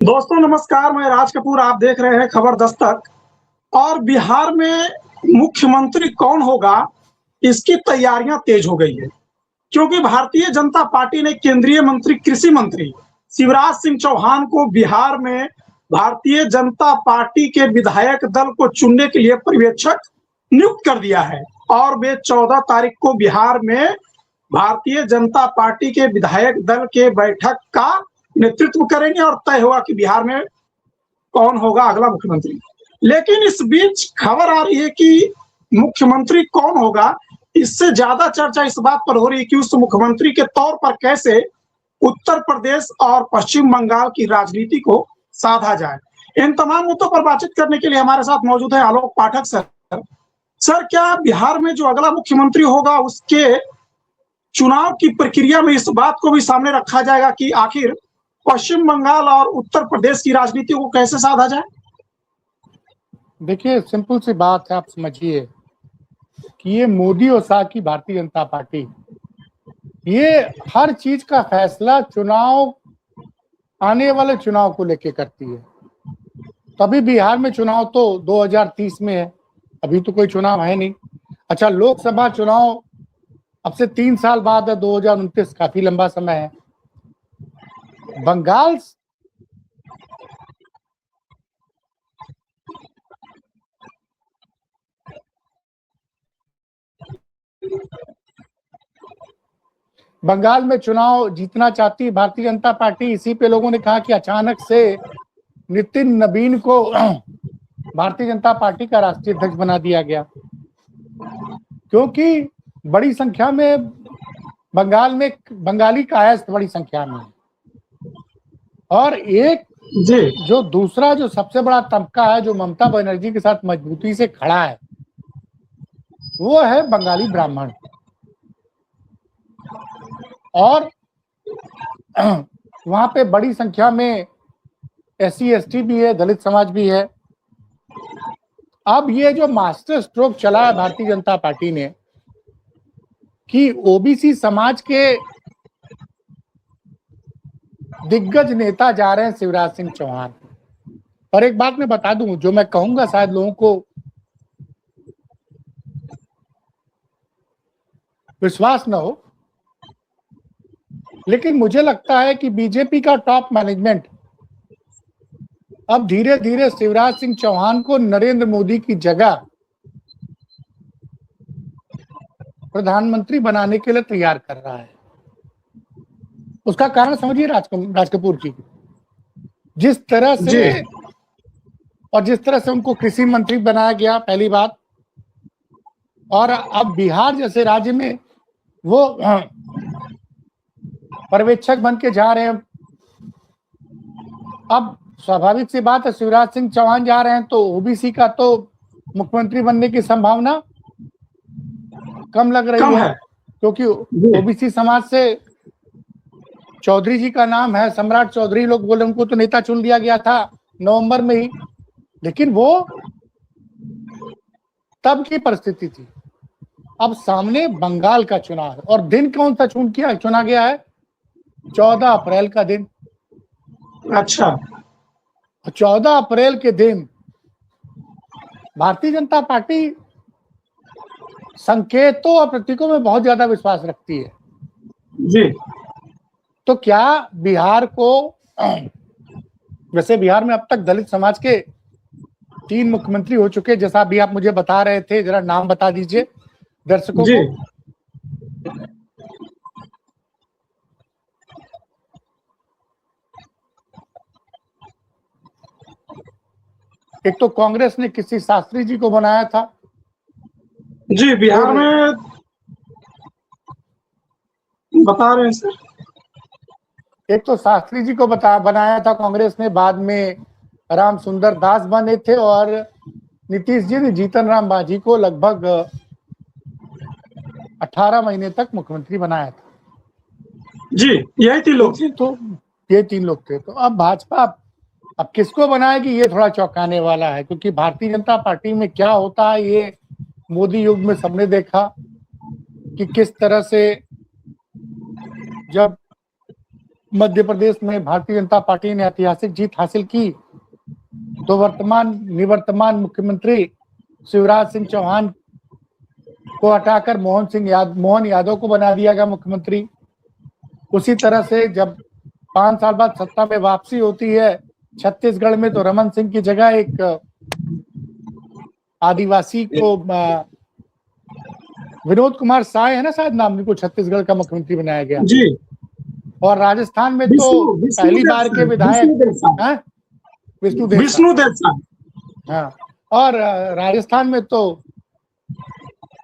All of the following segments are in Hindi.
दोस्तों नमस्कार, मैं राज कपूर। आप देख रहे हैं खबर दस्तक। और बिहार में मुख्यमंत्री कौन होगा, इसकी तैयारियां तेज हो गई है, क्योंकि भारतीय जनता पार्टी ने केंद्रीय मंत्री कृषि मंत्री शिवराज सिंह चौहान को बिहार में भारतीय जनता पार्टी के विधायक दल को चुनने के लिए पर्यवेक्षक नियुक्त कर दिया है। और वे 14 तारीख को बिहार में भारतीय जनता पार्टी के विधायक दल के बैठक का नेतृत्व करेंगे और तय होगा कि बिहार में कौन होगा अगला मुख्यमंत्री। लेकिन इस बीच खबर आ रही है कि मुख्यमंत्री कौन होगा, इससे ज्यादा चर्चा इस बात पर हो रही है कि उस मुख्यमंत्री के तौर पर कैसे उत्तर प्रदेश और पश्चिम बंगाल की राजनीति को साधा जाए। इन तमाम मुद्दों पर बातचीत करने के लिए हमारे साथ मौजूद है आलोक पाठक सर। सर, क्या बिहार में जो अगला मुख्यमंत्री होगा उसके चुनाव की प्रक्रिया में इस बात को भी सामने रखा जाएगा कि आखिर पश्चिम बंगाल और उत्तर प्रदेश की राजनीति को कैसे साधा जाए? देखिए, सिंपल सी बात है, आप समझिए कि ये मोदी और शाह की भारतीय जनता पार्टी ये हर चीज का फैसला चुनाव, आने वाले चुनाव को लेके करती है। तभी बिहार में चुनाव तो 2030 में है, अभी तो कोई चुनाव है नहीं। अच्छा, लोकसभा चुनाव अब से 3 साल बाद है, 2029, काफी लंबा समय है। बंगाल में चुनाव जीतना चाहती है भारतीय जनता पार्टी। इसी पे लोगों ने कहा कि अचानक से नितिन नवीन को भारतीय जनता पार्टी का राष्ट्रीय अध्यक्ष बना दिया गया, क्योंकि बड़ी संख्या में बंगाल में बंगाली कायस्थ बड़ी संख्या में है। और एक जो दूसरा जो सबसे बड़ा तबका है जो ममता बनर्जी के साथ मजबूती से खड़ा है, वो है बंगाली ब्राह्मण। और वहां पे बड़ी संख्या में SC ST भी है, दलित समाज भी है। अब ये जो मास्टर स्ट्रोक चला है भारतीय जनता पार्टी ने कि OBC समाज के दिग्गज नेता जा रहे हैं शिवराज सिंह चौहान। और एक बात मैं बता दूं, जो मैं कहूंगा शायद लोगों को विश्वास न हो, लेकिन मुझे लगता है कि बीजेपी का टॉप मैनेजमेंट अब धीरे धीरे शिवराज सिंह चौहान को नरेंद्र मोदी की जगह प्रधानमंत्री बनाने के लिए तैयार कर रहा है। उसका कारण समझिए राज कपूर जी, जिस तरह से उनको कृषि मंत्री बनाया गया, पहली बात। और अब बिहार जैसे राज्य में वो पर्यवेक्षक बन के जा रहे हैं। अब स्वाभाविक सी बात है, शिवराज सिंह चौहान जा रहे हैं तो OBC का तो मुख्यमंत्री बनने की संभावना कम लग रही है, क्योंकि OBC समाज से चौधरी जी का नाम है, सम्राट चौधरी। लोग बोले उनको तो नेता चुन लिया गया था नवंबर में ही, लेकिन वो तब की परिस्थिति थी। अब सामने बंगाल का चुनाव है और दिन कौन सा चुना गया है? 14 अप्रैल का दिन। अच्छा, 14 अप्रैल के दिन भारतीय जनता पार्टी संकेतों और प्रतीकों में बहुत ज्यादा विश्वास रखती है जी। तो क्या बिहार को, वैसे बिहार में अब तक दलित समाज के 3 मुख्यमंत्री हो चुके, जैसा अभी आप मुझे बता रहे थे, जरा नाम बता दीजिए दर्शकों को। एक तो कांग्रेस ने किसी शास्त्री जी को बनाया था जी, बिहार में बता रहे हैं सर। एक तो शास्त्री जी को बनाया था कांग्रेस ने, बाद में राम सुंदर दास बने थे, और नीतीश जी ने जीतन राम मांझी को लगभग 18 महीने तक मुख्यमंत्री बनाया था। जी, यही 3 लोग थे। तो ये 3 लोग थे। तो अब भाजपा अब किसको बनाएगी, ये थोड़ा चौंकाने वाला है, क्योंकि भारतीय जनता पार्टी में क्या होता है ये मोदी युग में सबने देखा कि किस तरह से जब मध्य प्रदेश में भारतीय जनता पार्टी ने ऐतिहासिक जीत हासिल की तो निवर्तमान मुख्यमंत्री शिवराज सिंह चौहान को हटाकर मोहन यादव को बना दिया गया मुख्यमंत्री। उसी तरह से जब 5 साल बाद सत्ता में वापसी होती है छत्तीसगढ़ में, तो रमन सिंह की जगह एक आदिवासी को विनोद कुमार साय है ना शायद नाम, उनको छत्तीसगढ़ का मुख्यमंत्री बनाया गया जी। और राजस्थान में तो पहली बार के विधायक विष्णुदेव साय, हाँ, और राजस्थान में तो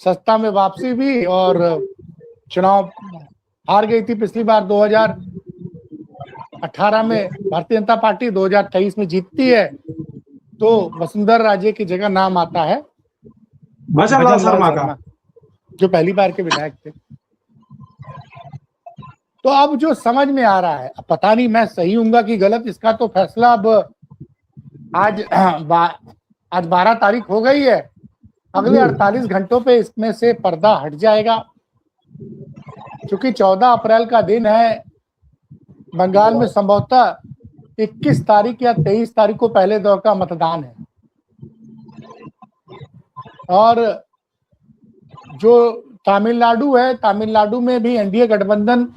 सत्ता में वापसी हुई और चुनाव हार गई थी पिछली बार 2018 में भारतीय जनता पार्टी, 2023 में जीतती है तो वसुंधरा राजे की जगह नाम आता है भजन लाल शर्मा का, जो पहली बार के विधायक थे। तो अब जो समझ में आ रहा है, अब पता नहीं मैं सही हूँगा कि गलत, इसका तो फैसला अब आज 12 तारीख हो गई है, अगले 48 घंटों पे इसमें से पर्दा हट जाएगा। क्योंकि 14 अप्रैल का दिन है, बंगाल में संभवतः 21 तारीख या 23 तारीख को पहले दौर का मतदान है और जो तमिलनाडु है, तमिलनाडु में भी एनडीए गठबंधन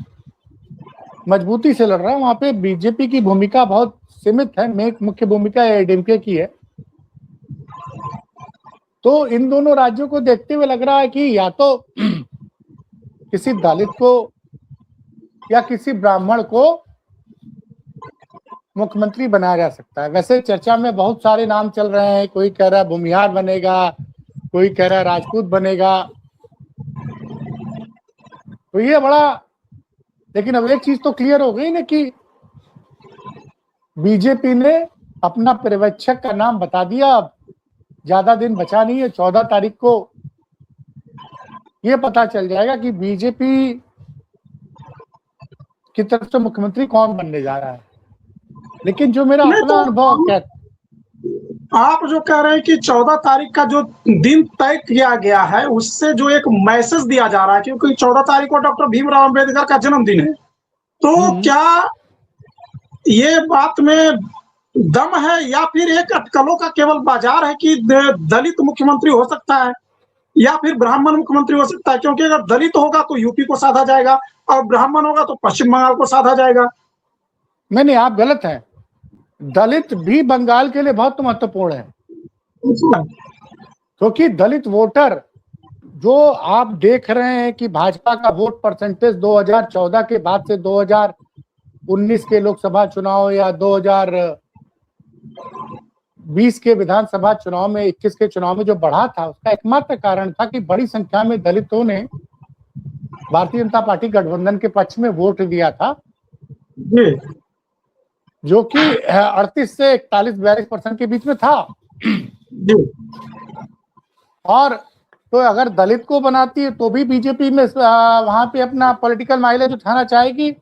मजबूती से लड़ रहा है। वहां पे बीजेपी की भूमिका बहुत सीमित है, मुख्य भूमिका एडीएमके की है। तो इन दोनों राज्यों को देखते हुए लग रहा है कि या तो किसी दलित को या किसी ब्राह्मण को मुख्यमंत्री बनाया जा सकता है। वैसे चर्चा में बहुत सारे नाम चल रहे हैं, कोई कह रहा है भूमिहार बनेगा, कोई कह रहा है राजपूत बनेगा, तो ये बड़ा, लेकिन अब एक चीज तो क्लियर हो गई ना कि बीजेपी ने अपना पर्यवेक्षक का नाम बता दिया। अब ज्यादा दिन बचा नहीं है, 14 तारीख को ये पता चल जाएगा कि बीजेपी की तरफ से मुख्यमंत्री कौन बनने जा रहा है। लेकिन जो मेरा अपना अनुभव कहता, आप जो कह रहे हैं कि 14 तारीख का जो दिन तय किया गया है, उससे जो एक मैसेज दिया जा रहा है, क्योंकि 14 तारीख को डॉक्टर भीमराव अंबेडकर का जन्मदिन है, तो क्या ये बात में दम है या फिर एक अटकलों का केवल बाजार है कि दलित मुख्यमंत्री हो सकता है या फिर ब्राह्मण मुख्यमंत्री हो सकता है? क्योंकि अगर दलित होगा तो यूपी को साधा जाएगा और ब्राह्मण होगा तो पश्चिम बंगाल को साधा जाएगा। नहीं, आप गलत हैं। दलित भी बंगाल के लिए बहुत महत्वपूर्ण है, क्योंकि दलित वोटर जो आप देख रहे हैं कि भाजपा का वोट परसेंटेज 2014 के बाद से 2019 के लोकसभा चुनाव या 2020 के विधानसभा चुनाव में, 21 के चुनाव में जो बढ़ा था, उसका एकमात्र कारण था कि बड़ी संख्या में दलितों ने भारतीय जनता पार्टी गठबंधन के पक्ष में वोट दिया था, जो कि 38 से 41-42% के बीच में था। और तो अगर दलित को बनाती है तो भी बीजेपी में वहां पे अपना पॉलिटिकल माइलेज उठाना चाहेगी।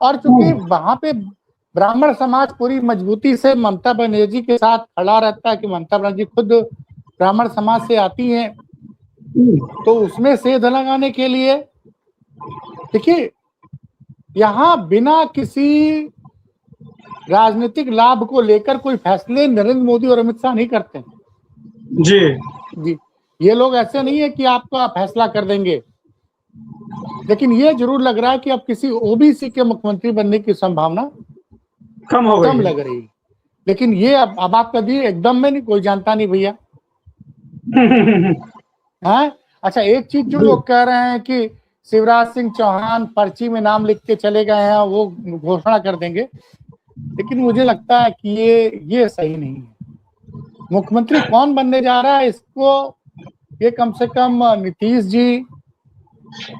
और चूंकि वहां पे ब्राह्मण समाज पूरी मजबूती से ममता बनर्जी के साथ खड़ा रहता है कि ममता बनर्जी खुद ब्राह्मण समाज से आती हैं, तो उसमें सेध लगाने के लिए, देखिए यहाँ बिना किसी राजनीतिक लाभ को लेकर कोई फैसले नरेंद्र मोदी और अमित शाह नहीं करते जी। ये लोग ऐसे नहीं है कि आपका फैसला कर देंगे। लेकिन ये जरूर लग रहा है कि अब किसी ओबीसी के मुख्यमंत्री बनने की संभावना कम लग रही है। लेकिन ये अब आपका दी एकदम में नहीं, कोई जानता नहीं भैया। हाँ, अच्छा, एक चीज जो लोग कह रहे हैं कि शिवराज सिंह चौहान पर्ची में नाम लिख के चले गए हैं, वो घोषणा कर देंगे, लेकिन मुझे लगता है कि ये सही नहीं है। मुख्यमंत्री कौन बनने जा रहा है, इसको ये कम से कम नीतीश जी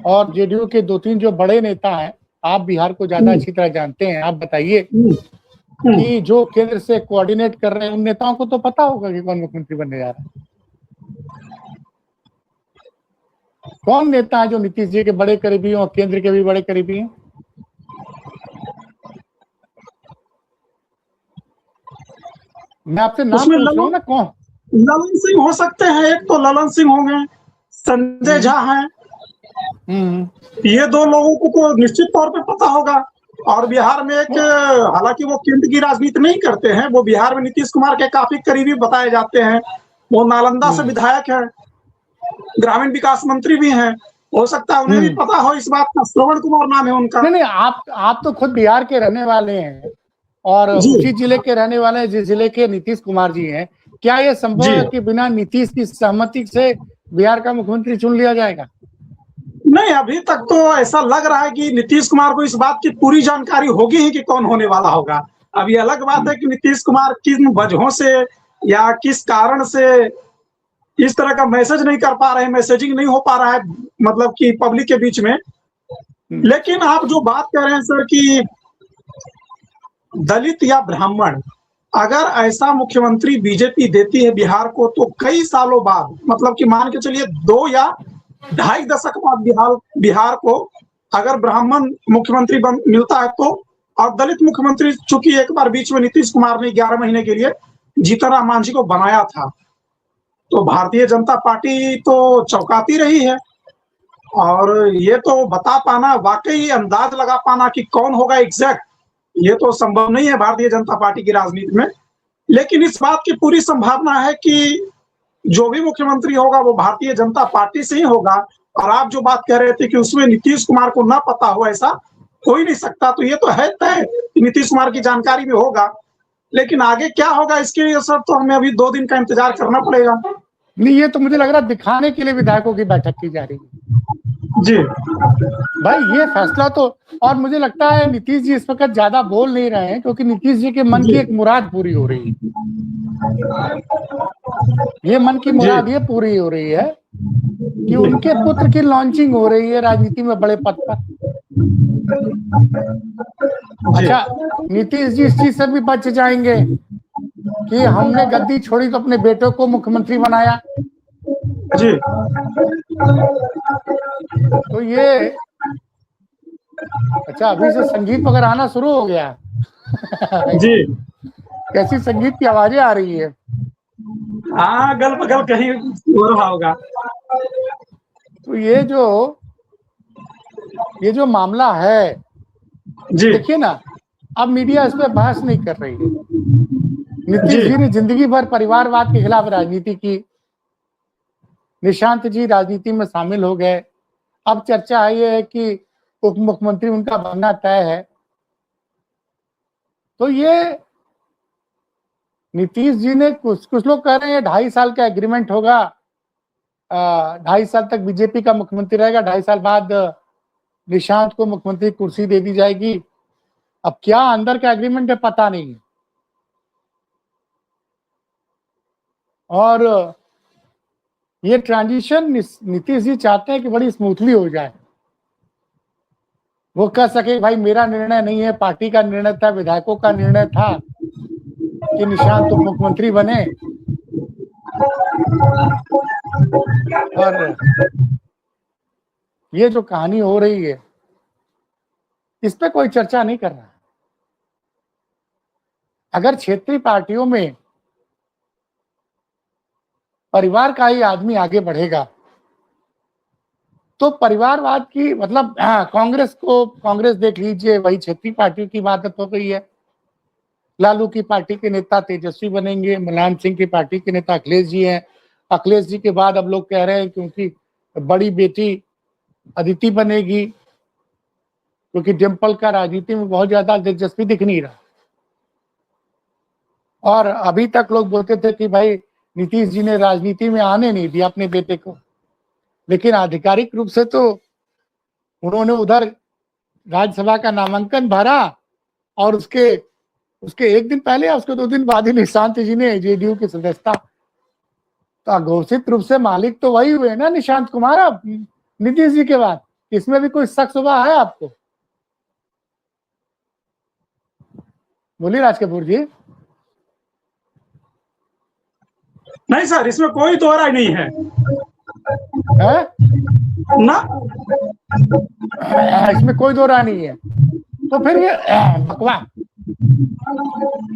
और जेडीयू के 2-3 जो बड़े नेता हैं, आप बिहार को ज्यादा अच्छी तरह जानते हैं, आप बताइए कि जो केंद्र से कोऑर्डिनेट कर रहे हैं, उन नेताओं को तो पता होगा कि कौन मुख्यमंत्री बनने जा रहा है। कौन नेता है जो नीतीश जी के बड़े करीबी हैं और केंद्र के भी बड़े करीबी हैं? मैं आपसे नाम पूछ रहा हूँ ना, कौन? ललन सिंह हो सकते हैं, एक तो ललन सिंह होंगे, संजय झा हैं, ये 2 लोगों को निश्चित तौर पे पता होगा। और बिहार में एक, हालांकि वो केंद्र की राजनीति नहीं करते हैं, वो बिहार में नीतीश कुमार के काफी करीबी बताए जाते हैं। वो नालंदा से विधायक है, ग्रामीण विकास मंत्री भी हैं। हो सकता है उन्हें भी पता हो इस बात का। श्रवण कुमार नाम है उनका। नहीं, आप तो खुद बिहार के रहने वाले हैं और उसी जिले के रहने वाले हैं जिस जिले के नीतीश कुमार जी हैं। क्या ये संभव है कि बिना नीतीश की सहमति से बिहार का मुख्यमंत्री चुन लिया जाएगा? नहीं, अभी तक तो ऐसा लग रहा है कि नीतीश कुमार को इस बात की पूरी जानकारी होगी ही कि कौन होने वाला होगा। अब ये अलग बात है कि नीतीश कुमार किन वजहों से या किस कारण से इस तरह का मैसेज नहीं कर पा रहे हैं, मैसेजिंग नहीं हो पा रहा है, मतलब कि पब्लिक के बीच में। लेकिन आप जो बात कर रहे हैं सर कि दलित या ब्राह्मण, अगर ऐसा मुख्यमंत्री बीजेपी देती है बिहार को, तो कई सालों बाद, मतलब कि मान के चलिए 2 या 2.5 दशक बाद बिहार को अगर ब्राह्मण मुख्यमंत्री मिलता है तो, और दलित मुख्यमंत्री, चूंकि एक बार बीच में नीतीश कुमार ने 11 महीने के लिए जीतन राम मांझी को बनाया था, तो भारतीय जनता पार्टी तो चौंकाती रही है। और ये तो बता पाना, वाकई अंदाज लगा पाना कि कौन होगा एग्जैक्ट, ये तो संभव नहीं है भारतीय जनता पार्टी की राजनीति में। लेकिन इस बात की पूरी संभावना है कि जो भी मुख्यमंत्री होगा वो भारतीय जनता पार्टी से ही होगा। और आप जो बात कह रहे थे कि उसमें नीतीश कुमार को ना पता हो, ऐसा हो ही नहीं सकता, तो ये तो है तय कि नीतीश कुमार की जानकारी में होगा। लेकिन आगे क्या होगा इसके लिए सर, तो हमें अभी 2 दिन का इंतजार करना पड़ेगा। नहीं, ये तो मुझे लग रहा है दिखाने के लिए विधायकों की बैठक की जा रही है जी भाई। ये फैसला तो, और मुझे लगता है नीतीश जी इस वक्त ज्यादा बोल नहीं रहे हैं क्योंकि नीतीश जी के मन की एक मुराद पूरी हो रही है। ये मन की मुराद ये पूरी हो रही है कि उनके पुत्र की लॉन्चिंग हो रही है राजनीति में बड़े पद पर। अच्छा, नीतीश जी इस चीज से भी बच जाएंगे कि हमने गद्दी छोड़ी तो अपने बेटों को मुख्यमंत्री बनाया जी। तो ये, अच्छा अभी से संगीत वगैरह आना शुरू हो गया जी। कैसी संगीत की आवाजें आ रही है? हाँ, अगल बगल कहीं हो रहा होगा। तो ये जो मामला है, देखिए ना, अब मीडिया इस पर बहस नहीं कर रही है। नीतीश जी ने जिंदगी भर परिवारवाद के खिलाफ राजनीति की, निशांत जी राजनीति में शामिल हो गए। अब चर्चा ये है कि उप मुख्यमंत्री उनका बनना तय है। तो ये नीतीश जी ने, कुछ लोग कह रहे हैं 2.5 साल का एग्रीमेंट होगा, 2.5 साल तक बीजेपी का मुख्यमंत्री रहेगा, 2.5 साल बाद निशांत को मुख्यमंत्री कुर्सी दे दी जाएगी। अब क्या अंदर का एग्रीमेंट है पता नहीं है। और ये ट्रांजिशन नीतीश जी चाहते हैं कि बड़ी स्मूथली हो जाए। वो कह सके भाई मेरा निर्णय नहीं है, पार्टी का निर्णय था, विधायकों का निर्णय था कि निशांत उप मुख्यमंत्री बने। और ये जो कहानी हो रही है इस पे कोई चर्चा नहीं कर रहा है। अगर क्षेत्रीय पार्टियों में परिवार का ही आदमी आगे बढ़ेगा तो परिवारवाद की, मतलब कांग्रेस देख लीजिए, वही क्षेत्रीय पार्टियों की बात हो गई है। लालू की पार्टी के नेता तेजस्वी बनेंगे, मुलायम सिंह की पार्टी के नेता अखिलेश जी हैं। अखिलेश जी के बाद अब लोग कह रहे हैं क्योंकि बड़ी बेटी अदिति बनेगी, क्योंकि डिम्पल का राजनीति में बहुत ज्यादा दिलचस्पी दिख नहीं रहा। और अभी तक लोग बोलते थे कि भाई नीतीश जी ने राजनीति में आने नहीं दिया अपने बेटे को, लेकिन आधिकारिक रूप से तो उन्होंने उधर राज्यसभा का नामांकन भरा और उसके 1 दिन पहले या उसके 2 दिन बाद ही निशांत जी ने जेडीयू की सदस्यता, तो घोषित रूप से मालिक तो वही हुए ना निशांत कुमार अब नीतीश जी के बाद। इसमें भी कोई शक शुबा है आपको? बोलिए राज कपूर जी। नहीं सर, इसमें कोई दोहराई नहीं है ना, इसमें कोई दोहराई नहीं है। तो फिर ये बकवास,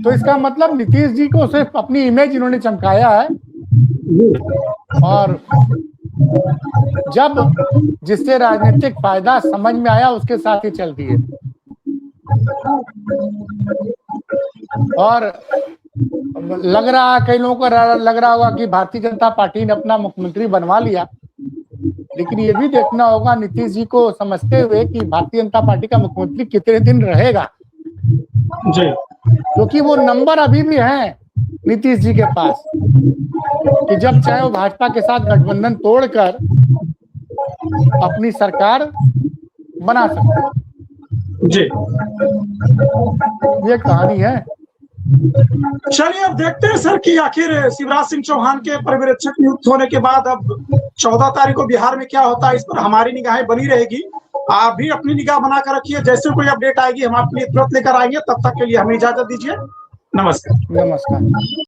तो इसका मतलब नीतीश जी को सिर्फ अपनी इमेज इन्होंने चमकाया है और जब जिससे राजनीतिक फायदा समझ में आया उसके साथ ही चल दिए। और लग रहा है, कई लोगों को लग रहा होगा कि भारतीय जनता पार्टी ने अपना मुख्यमंत्री बनवा लिया, लेकिन ये भी देखना होगा नीतीश जी को समझते हुए कि भारतीय जनता पार्टी का मुख्यमंत्री कितने दिन रहेगा, जी, क्योंकि वो नंबर अभी भी है नीतीश जी के पास कि जब चाहे वो भाजपा के साथ गठबंधन तोड़कर अपनी सरकार बना सकते हैं। जी। ये कहानी है। चलिए अब देखते हैं सर कि आखिर शिवराज सिंह चौहान के पर्यवेक्षक नियुक्त होने के बाद अब 14 तारीख को बिहार में क्या होता है, इस पर हमारी निगाहें बनी रहेगी। आप भी अपनी निगाह बनाकर रखिए, जैसे कोई अपडेट आएगी हम आपके लिए तुरंत लेकर आएंगे। तब तक के लिए हमें इजाजत दीजिए। नमस्कार। नमस्कार।